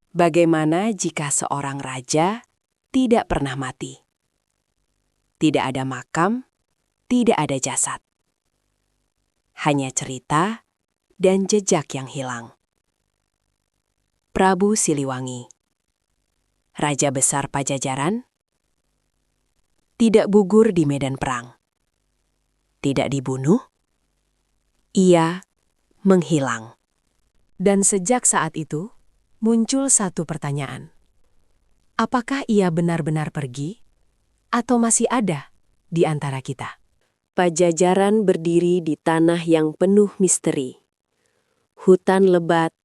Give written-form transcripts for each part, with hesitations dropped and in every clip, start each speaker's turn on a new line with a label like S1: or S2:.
S1: Bagaimana jika seorang raja tidak pernah mati? Tidak ada makam, tidak ada jasad. Hanya cerita dan jejak yang hilang. Prabu Siliwangi, Raja Besar Pajajaran, tidak gugur di medan perang. Tidak dibunuh, ia menghilang. Dan sejak saat itu, muncul satu pertanyaan. Apakah ia benar-benar pergi? Atau masih ada di antara kita? Pajajaran berdiri di tanah yang penuh misteri. Hutan lebat,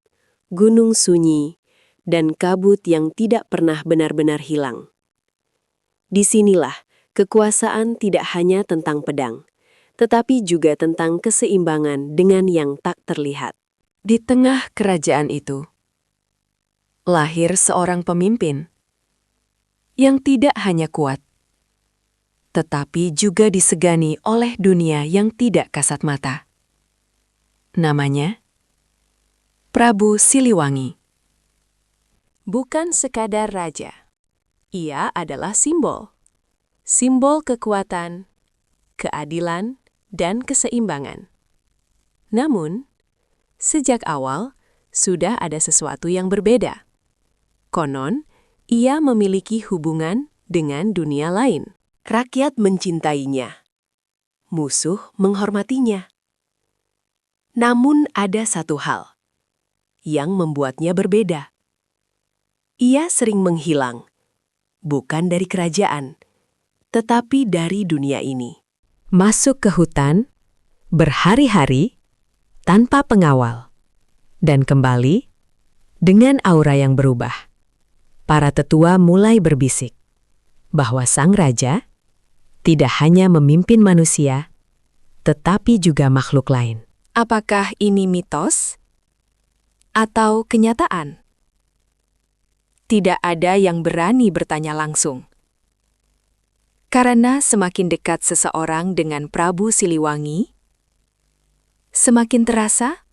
S1: gunung sunyi, dan kabut yang tidak pernah benar-benar hilang. Disinilah kekuasaan tidak hanya tentang pedang, tetapi juga tentang keseimbangan dengan yang tak terlihat. Di tengah kerajaan itu, lahir seorang pemimpin yang tidak hanya kuat, tetapi juga disegani oleh dunia yang tidak kasat mata. Namanya Prabu Siliwangi. Bukan sekadar raja, ia adalah simbol. Simbol kekuatan, keadilan, dan keseimbangan. Namun, sejak awal, sudah ada sesuatu yang berbeda. Konon, ia memiliki hubungan dengan dunia lain. Rakyat mencintainya. Musuh menghormatinya. Namun ada satu hal yang membuatnya berbeda. Ia sering menghilang, bukan dari kerajaan, tetapi dari dunia ini. Masuk ke hutan, berhari-hari, tanpa pengawal, dan kembali dengan aura yang berubah. Para tetua mulai berbisik bahwa sang raja tidak hanya memimpin manusia, tetapi juga makhluk lain. Apakah ini mitos atau kenyataan? Tidak ada yang berani bertanya langsung. Karena semakin dekat seseorang dengan Prabu Siliwangi, semakin terasa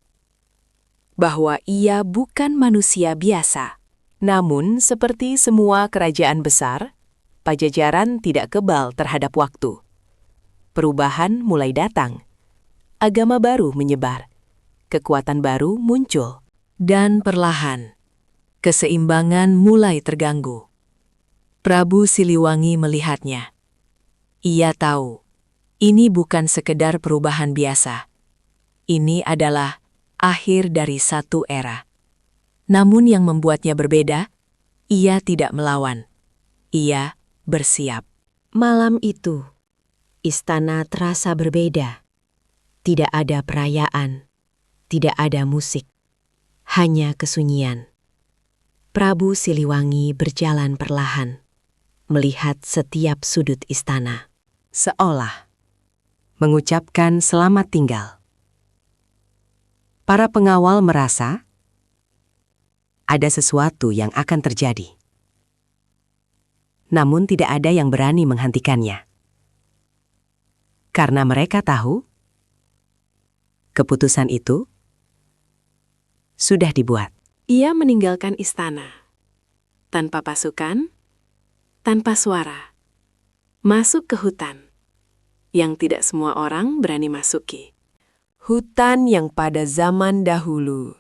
S1: bahwa ia bukan manusia biasa. Namun, seperti semua kerajaan besar, Pajajaran tidak kebal terhadap waktu. Perubahan mulai datang. Agama baru menyebar. Kekuatan baru muncul. Dan perlahan, keseimbangan mulai terganggu. Prabu Siliwangi melihatnya. Ia tahu, ini bukan sekedar perubahan biasa. Ini adalah akhir dari satu era. Namun yang membuatnya berbeda, ia tidak melawan. Ia bersiap. Malam itu, istana terasa berbeda. Tidak ada perayaan, tidak ada musik, hanya kesunyian. Prabu Siliwangi berjalan perlahan, melihat setiap sudut istana, seolah mengucapkan selamat tinggal. Para pengawal merasa ada sesuatu yang akan terjadi. Namun tidak ada yang berani menghentikannya. Karena mereka tahu, keputusan itu sudah dibuat. Ia meninggalkan istana, tanpa pasukan, tanpa suara, masuk ke hutan, yang tidak semua orang berani masuki. Hutan yang pada zaman dahulu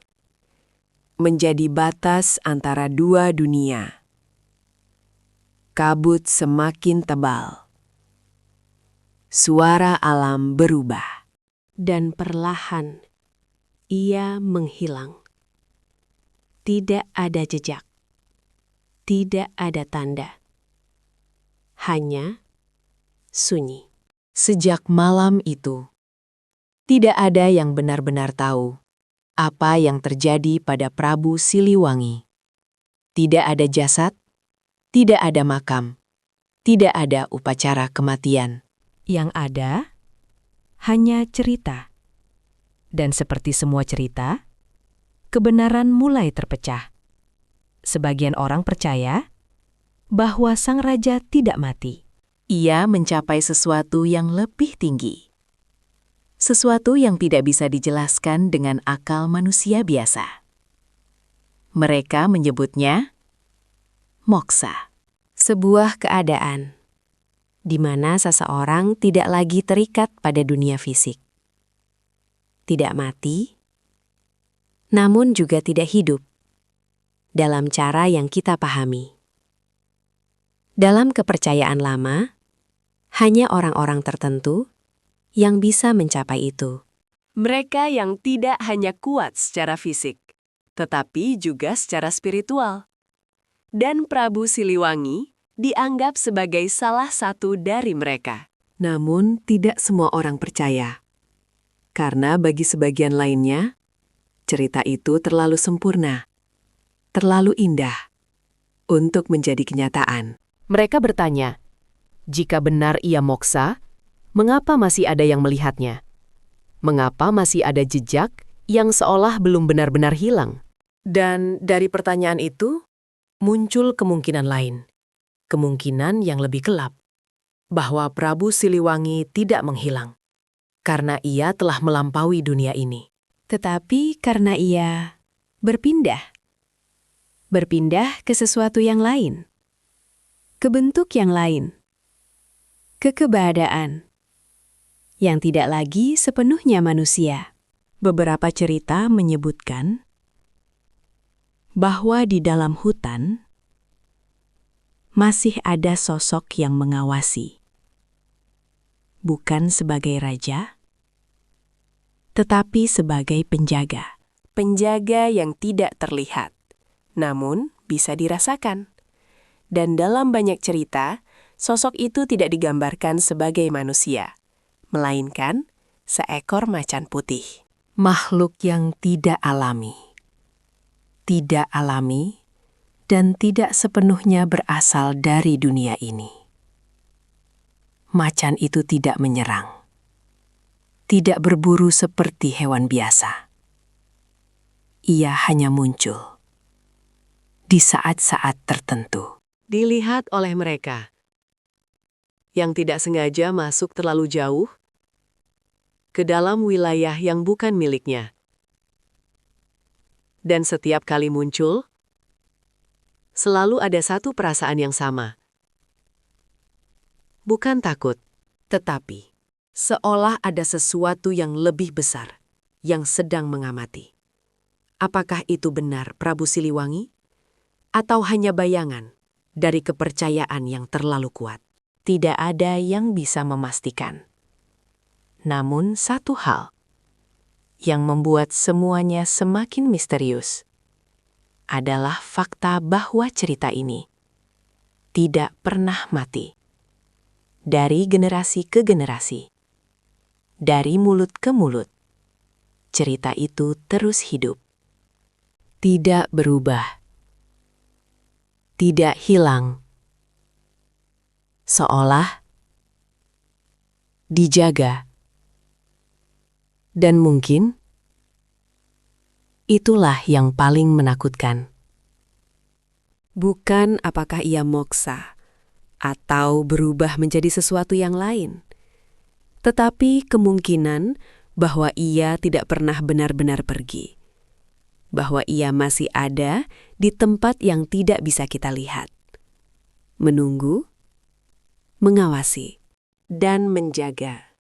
S1: menjadi batas antara dua dunia. Kabut semakin tebal. Suara alam berubah. Dan perlahan, ia menghilang. Tidak ada jejak. Tidak ada tanda. Hanya sunyi. Sejak malam itu, tidak ada yang benar-benar tahu apa yang terjadi pada Prabu Siliwangi. Tidak ada jasad, tidak ada makam, tidak ada upacara kematian. Yang ada hanya cerita. Dan seperti semua cerita, kebenaran mulai terpecah. Sebagian orang percaya bahwa sang raja tidak mati. Ia mencapai sesuatu yang lebih tinggi. Sesuatu yang tidak bisa dijelaskan dengan akal manusia biasa. Mereka menyebutnya moksa, sebuah keadaan di mana seseorang tidak lagi terikat pada dunia fisik. Tidak mati, namun juga tidak hidup dalam cara yang kita pahami. Dalam kepercayaan lama, hanya orang-orang tertentu yang bisa mencapai itu. Mereka yang tidak hanya kuat secara fisik, tetapi juga secara spiritual. Dan Prabu Siliwangi dianggap sebagai salah satu dari mereka. Namun tidak semua orang percaya. Karena bagi sebagian lainnya, cerita itu terlalu sempurna, terlalu indah untuk menjadi kenyataan. Mereka bertanya, jika benar ia moksa, mengapa masih ada yang melihatnya? Mengapa masih ada jejak yang seolah belum benar-benar hilang? Dan dari pertanyaan itu, muncul kemungkinan lain. Kemungkinan yang lebih gelap, bahwa Prabu Siliwangi tidak menghilang, karena ia telah melampaui dunia ini. Tetapi karena ia berpindah ke sesuatu yang lain, ke bentuk yang lain, ke keberadaan yang tidak lagi sepenuhnya manusia. Beberapa cerita menyebutkan bahwa di dalam hutan masih ada sosok yang mengawasi. Bukan sebagai raja, tetapi sebagai penjaga. Penjaga yang tidak terlihat, namun bisa dirasakan. Dan dalam banyak cerita, sosok itu tidak digambarkan sebagai manusia, melainkan seekor macan putih. Makhluk yang tidak alami. Tidak alami dan tidak sepenuhnya berasal dari dunia ini. Macan itu tidak menyerang, tidak berburu seperti hewan biasa. Ia hanya muncul di saat-saat tertentu. Dilihat oleh mereka yang tidak sengaja masuk terlalu jauh ke dalam wilayah yang bukan miliknya. Dan setiap kali muncul, selalu ada satu perasaan yang sama. Bukan takut, tetapi seolah ada sesuatu yang lebih besar yang sedang mengamati. Apakah itu benar Prabu Siliwangi? Atau hanya bayangan dari kepercayaan yang terlalu kuat? Tidak ada yang bisa memastikan. Namun satu hal yang membuat semuanya semakin misterius adalah fakta bahwa cerita ini tidak pernah mati. Dari generasi ke generasi, dari mulut ke mulut, cerita itu terus hidup. Tidak berubah, tidak hilang, seolah dijaga. Dan mungkin itulah yang paling menakutkan. Bukan apakah ia moksa atau berubah menjadi sesuatu yang lain, tetapi kemungkinan bahwa ia tidak pernah benar-benar pergi, bahwa ia masih ada di tempat yang tidak bisa kita lihat, menunggu, mengawasi, dan menjaga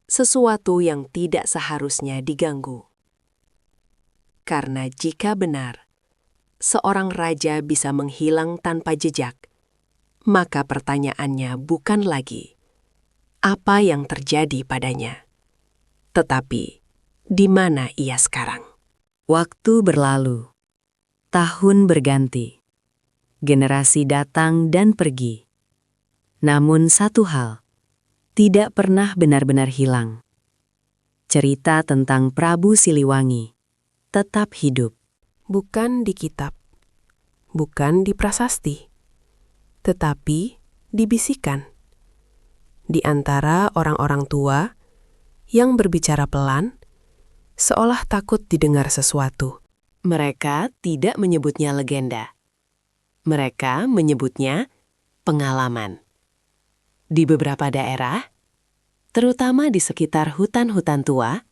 S1: sesuatu yang tidak seharusnya diganggu. Karena jika benar, seorang raja bisa menghilang tanpa jejak, maka pertanyaannya bukan lagi apa yang terjadi padanya, tetapi di mana ia sekarang. Waktu berlalu, tahun berganti, generasi datang dan pergi. Namun satu hal tidak pernah benar-benar hilang. Cerita tentang Prabu Siliwangi tetap hidup. Bukan di kitab, bukan di prasasti, tetapi di bisikan. Di antara orang-orang tua yang berbicara pelan, seolah takut didengar sesuatu. Mereka tidak menyebutnya legenda. Mereka menyebutnya pengalaman. Di beberapa daerah, terutama di sekitar hutan-hutan tua,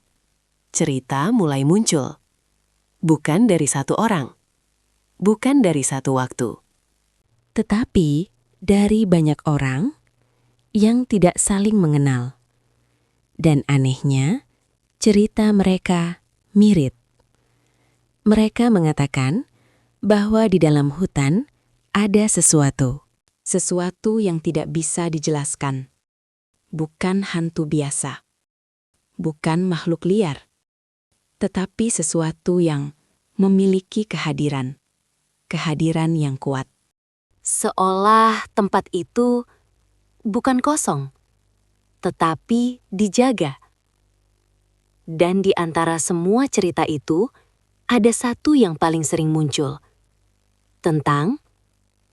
S1: cerita mulai muncul. Bukan dari satu orang, bukan dari satu waktu, tetapi dari banyak orang yang tidak saling mengenal. Dan anehnya, cerita mereka mirip. Mereka mengatakan bahwa di dalam hutan ada sesuatu yang tidak bisa dijelaskan. Bukan hantu biasa, bukan makhluk liar, tetapi sesuatu yang memiliki kehadiran yang kuat. Seolah tempat itu bukan kosong, tetapi dijaga. Dan di antara semua cerita itu, ada satu yang paling sering muncul, tentang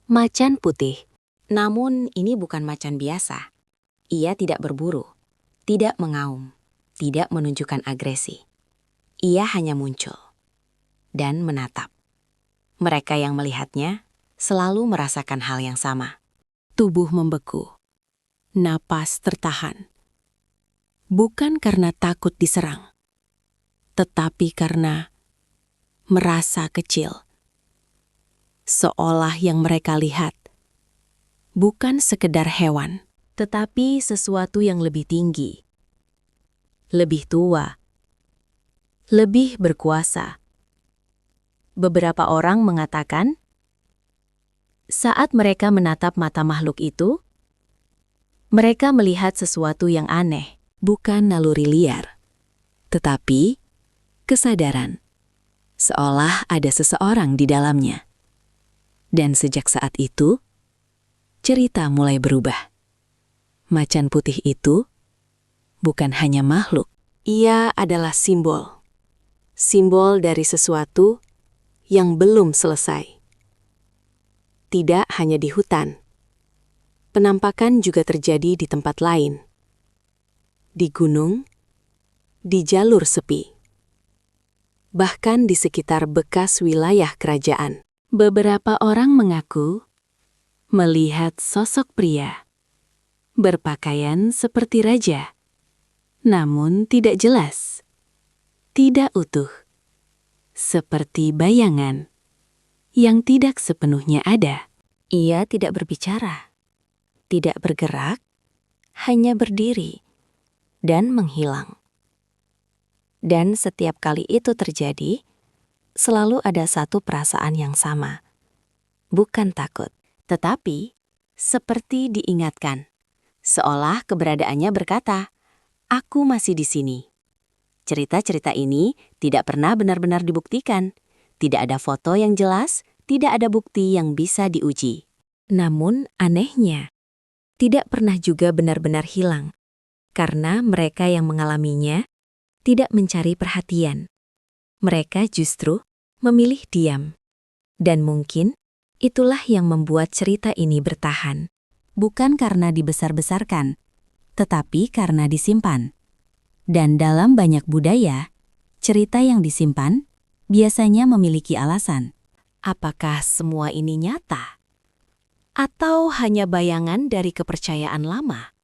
S1: macan putih. Namun ini bukan macan biasa. Ia tidak berburu, tidak mengaum, tidak menunjukkan agresi. Ia hanya muncul dan menatap. Mereka yang melihatnya selalu merasakan hal yang sama. Tubuh membeku, napas tertahan. Bukan karena takut diserang, tetapi karena merasa kecil. Seolah yang mereka lihat bukan sekedar hewan, tetapi sesuatu yang lebih tinggi, lebih tua, lebih berkuasa. Beberapa orang mengatakan, saat mereka menatap mata makhluk itu, mereka melihat sesuatu yang aneh, bukan naluri liar, tetapi kesadaran, seolah ada seseorang di dalamnya. Dan sejak saat itu, cerita mulai berubah. Macan putih itu bukan hanya makhluk, ia adalah simbol. Simbol dari sesuatu yang belum selesai. Tidak hanya di hutan. Penampakan juga terjadi di tempat lain. Di gunung, di jalur sepi. Bahkan di sekitar bekas wilayah kerajaan. Beberapa orang mengaku melihat sosok pria berpakaian seperti raja, namun tidak jelas, tidak utuh, seperti bayangan yang tidak sepenuhnya ada. Ia tidak berbicara, tidak bergerak, hanya berdiri dan menghilang. Dan setiap kali itu terjadi, selalu ada satu perasaan yang sama. Bukan takut, tetapi seperti diingatkan. Seolah keberadaannya berkata, "Aku masih di sini." Cerita-cerita ini tidak pernah benar-benar dibuktikan. Tidak ada foto yang jelas, tidak ada bukti yang bisa diuji. Namun anehnya, tidak pernah juga benar-benar hilang. Karena mereka yang mengalaminya tidak mencari perhatian. Mereka justru memilih diam. Dan mungkin itulah yang membuat cerita ini bertahan. Bukan karena dibesar-besarkan, tetapi karena disimpan. Dan dalam banyak budaya, cerita yang disimpan biasanya memiliki alasan. Apakah semua ini nyata? Atau hanya bayangan dari kepercayaan lama?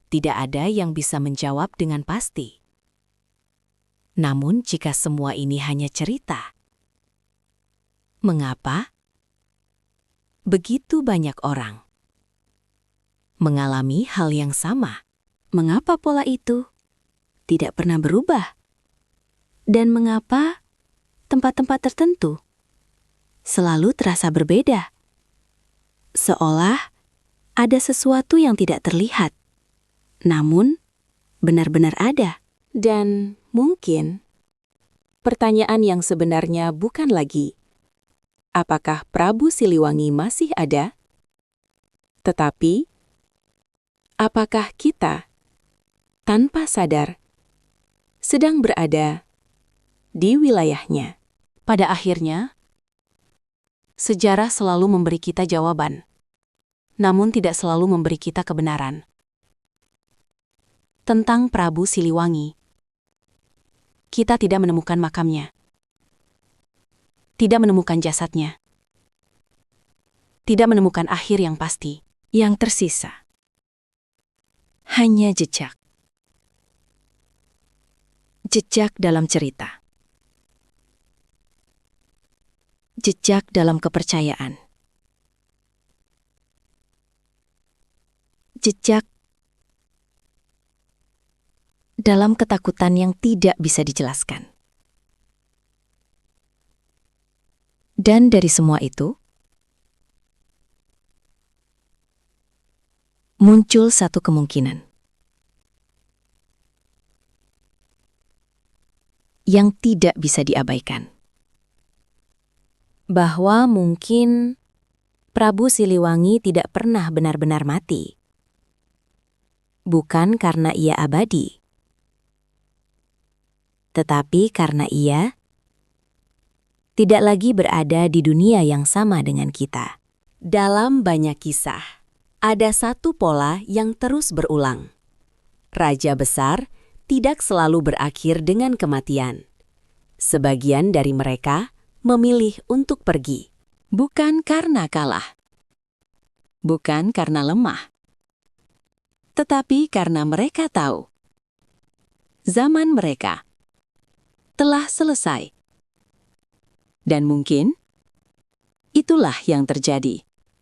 S1: Tidak ada yang bisa menjawab dengan pasti. Namun jika semua ini hanya cerita, mengapa begitu banyak orang mengalami hal yang sama? Mengapa pola itu tidak pernah berubah? Dan mengapa tempat-tempat tertentu selalu terasa berbeda? Seolah ada sesuatu yang tidak terlihat, namun benar-benar ada. Dan mungkin pertanyaan yang sebenarnya bukan lagi, apakah Prabu Siliwangi masih ada? Tetapi, apakah kita, tanpa sadar, sedang berada di wilayahnya? Pada akhirnya, sejarah selalu memberi kita jawaban, namun tidak selalu memberi kita kebenaran. Tentang Prabu Siliwangi, kita tidak menemukan makamnya, tidak menemukan jasadnya, tidak menemukan akhir yang pasti. Yang tersisa hanya jejak. Jejak dalam cerita.
S2: Jejak dalam kepercayaan. Jejak dalam ketakutan yang tidak bisa dijelaskan. Dan dari semua itu, muncul satu kemungkinan yang tidak bisa diabaikan. Bahwa mungkin Prabu Siliwangi tidak pernah benar-benar mati. Bukan karena ia abadi, tetapi karena ia tidak lagi berada di dunia yang sama dengan kita. Dalam banyak kisah, ada satu pola yang terus berulang. Raja besar tidak selalu berakhir dengan kematian. Sebagian dari mereka memilih untuk pergi. Bukan karena kalah, bukan karena lemah, tetapi karena mereka tahu zaman mereka telah selesai. Dan mungkin itulah yang terjadi.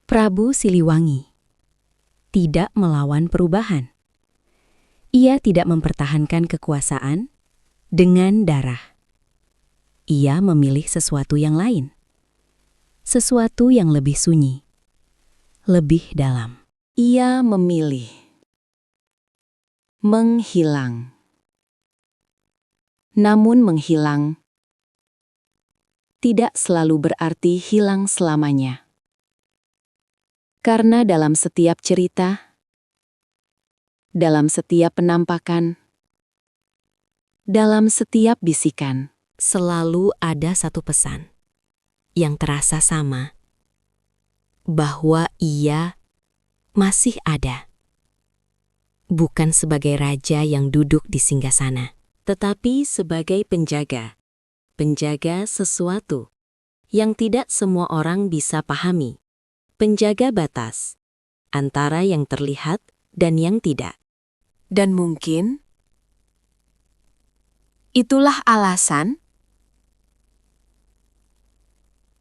S2: Prabu Siliwangi tidak melawan perubahan. Ia tidak mempertahankan kekuasaan dengan darah. Ia memilih sesuatu yang lain. Sesuatu yang lebih sunyi, lebih dalam. Ia memilih menghilang. Namun menghilang tidak selalu berarti hilang selamanya. Karena dalam setiap cerita, dalam setiap penampakan, dalam setiap bisikan, selalu ada satu pesan yang terasa sama, bahwa ia masih ada. Bukan sebagai raja yang duduk di singgasana, tetapi sebagai penjaga. Penjaga sesuatu yang tidak semua orang bisa pahami. Penjaga batas antara yang terlihat dan yang tidak. Dan mungkin itulah alasan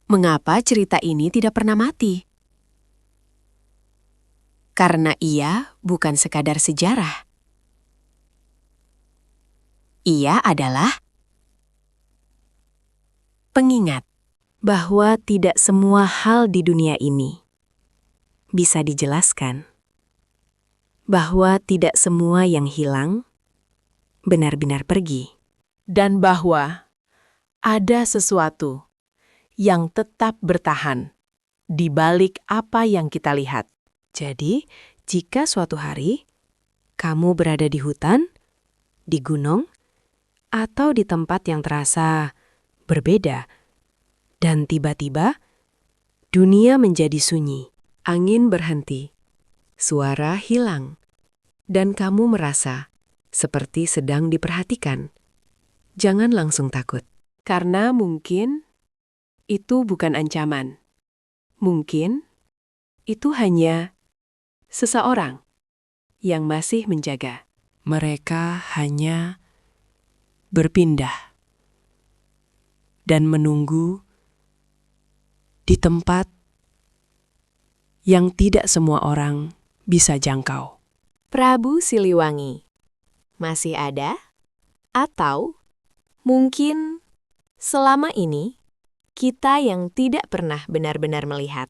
S2: mengapa cerita ini tidak pernah mati. Karena ia bukan sekadar sejarah. Ia adalah pengingat bahwa tidak semua hal di dunia ini bisa dijelaskan. Bahwa tidak semua yang hilang benar-benar pergi. Dan bahwa ada sesuatu yang tetap bertahan di balik apa yang kita lihat. Jadi, jika suatu hari kamu berada di hutan, di gunung, atau di tempat yang terasa berbeda, dan tiba-tiba dunia menjadi sunyi, angin berhenti, suara hilang, dan kamu merasa seperti sedang diperhatikan. Jangan langsung takut, karena mungkin itu bukan ancaman. Mungkin itu hanya seseorang yang masih menjaga. Mereka hanya berpindah dan menunggu di tempat yang tidak semua orang bisa jangkau. Prabu Siliwangi masih ada? Atau mungkin selama ini kita yang tidak pernah benar-benar melihat?